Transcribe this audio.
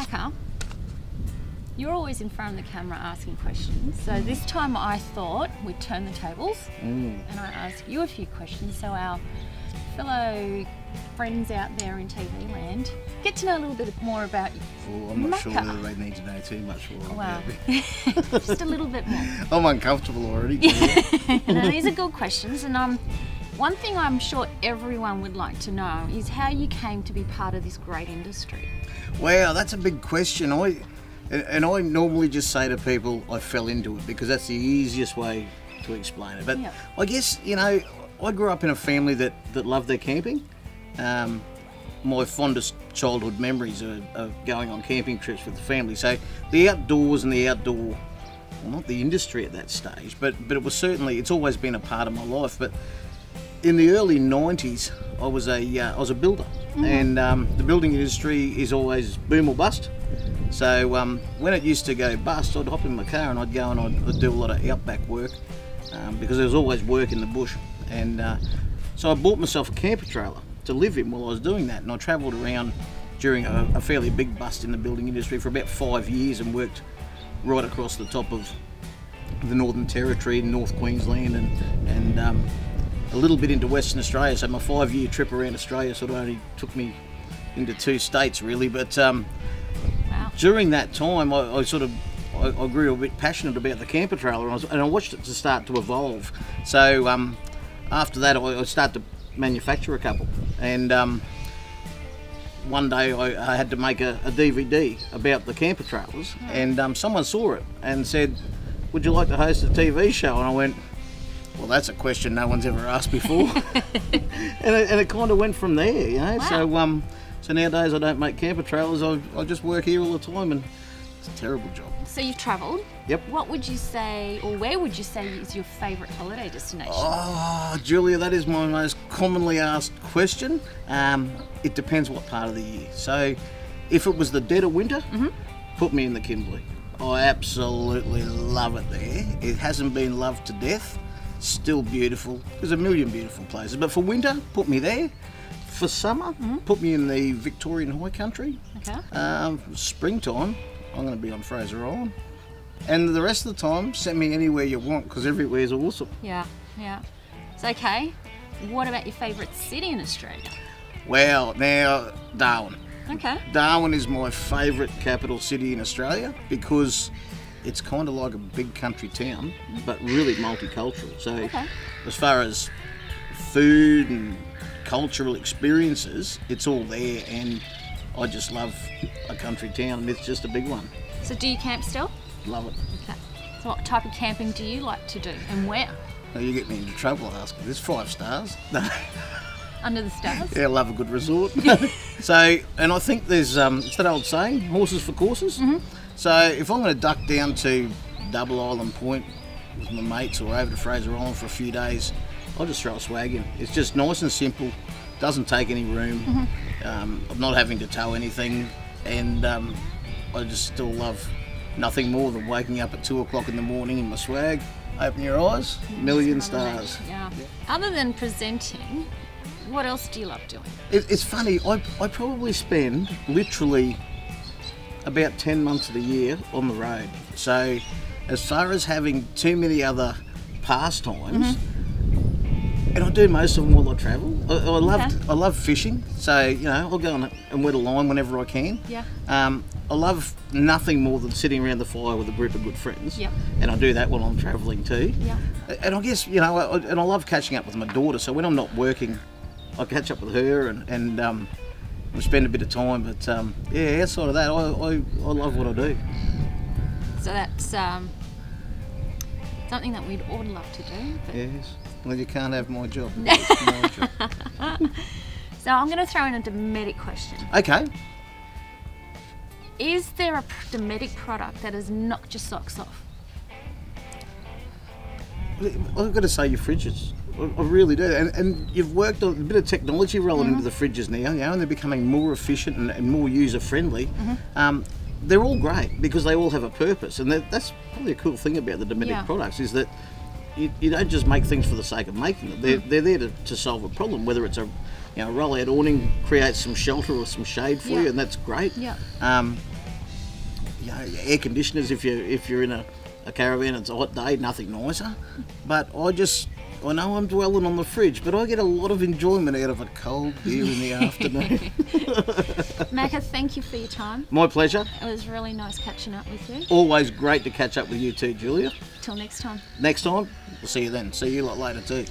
Macca, you're always in front of the camera asking questions. So this time I thought we'd turn the tables and I ask you a few questions so our fellow friends out there in TV land get to know a little bit more about you. Well, I'm not sure whether they need to know too much more about me. Just a little bit more. I'm uncomfortable already. No, these are good questions, and one thing I'm sure everyone would like to know is how you came to be part of this great industry. Wow, that's a big question. I normally just say to people I fell into it because that's the easiest way to explain it. But yeah. I guess, you know, I grew up in a family that loved their camping. My fondest childhood memories are going on camping trips with the family. So the outdoors and the outdoor, well, not the industry at that stage, but it was certainly, it's always been a part of my life. But in the early 90s, I was a builder, and the building industry is always boom or bust. So when it used to go bust, I'd hop in my car and I'd go and I'd do a lot of outback work because there was always work in the bush. And so I bought myself a camper trailer to live in while I was doing that, and I travelled around during a fairly big bust in the building industry for about 5 years and worked right across the top of the Northern Territory in North Queensland and a little bit into Western Australia. So my 5-year trip around Australia sort of only took me into 2 states really, but wow. During that time I grew a bit passionate about the camper trailer, and I watched it to start to evolve. So after that I started to manufacture a couple, and one day I had to make a DVD about the camper trailers, and someone saw it and said, "Would you like to host a TV show?" And I went, "Well, that's a question no one's ever asked before." and it kind of went from there, you know. Wow. So nowadays I don't make camper trailers, I just work here all the time, and it's a terrible job. So you've travelled. Yep. What would you say, or where would you say is your favourite holiday destination? Oh, Julia, that is my most commonly asked question. It depends what part of the year. So if it was the dead of winter, put me in the Kimberley. I absolutely love it there. It hasn't been loved to death. Still beautiful. There's a million beautiful places. But for winter, put me there. For summer, put me in the Victorian High Country. Okay. Springtime, I'm going to be on Fraser Island. And the rest of the time, send me anywhere you want, because everywhere's awesome. Yeah, yeah. It's okay. What about your favourite city in Australia? Well, now, Darwin. Okay. Darwin is my favourite capital city in Australia because it's kind of like a big country town, but really multicultural. So as far as food and cultural experiences, it's all there, and I just love a country town, and it's just a big one. So do you camp still? Love it. Okay. So what type of camping do you like to do, and where? Well, you get me into trouble asking. There's 5 stars. No. Under the stars? Yeah, I love a good resort. So, and I think there's, it's that old saying, horses for courses. So if I'm going to duck down to Double Island Point with my mates or over to Fraser Island for a few days, I'll just throw a swag in. It's just nice and simple, doesn't take any room. I'm not having to tow anything, and I just still love nothing more than waking up at 2 o'clock in the morning in my swag, open your eyes, million stars. Yeah. Other than presenting, what else do you love doing? It's funny, I probably spend literally about 10 months of the year on the road. So as far as having too many other pastimes, and I do most of them while I travel. I love fishing, so you know I'll go and wet a line whenever I can. Yeah. I love nothing more than sitting around the fire with a group of good friends. Yep. And I do that when I'm travelling too. Yeah. And I guess, you know, and I love catching up with my daughter, so when I'm not working, I catch up with her and we spend a bit of time. But yeah, outside of that, I love what I do. So that's something that we'd all love to do. But yes. Well, you can't have my job. It's my job. So I'm going to throw in a Dometic question. Okay. Is there a Dometic product that has knocked your socks off? I've got to say your fridges. I really do. And you've worked on a bit of technology rolling into the fridges now, you know, and they're becoming more efficient and more user-friendly. They're all great because they all have a purpose, and that's probably a cool thing about the Dometic products is that you don't just make things for the sake of making them. They're there to solve a problem, whether it's a roll-out awning creates some shelter or some shade for you, and that's great. you know, air conditioners if you're in a caravan. It's a hot day, nothing nicer. But I know I'm dwelling on the fridge, but I get a lot of enjoyment out of a cold beer in the afternoon. Macca, thank you for your time. My pleasure. It was really nice catching up with you. Always great to catch up with you too, Julia. Till next time. Next time, we'll see you then. See you a lot later too.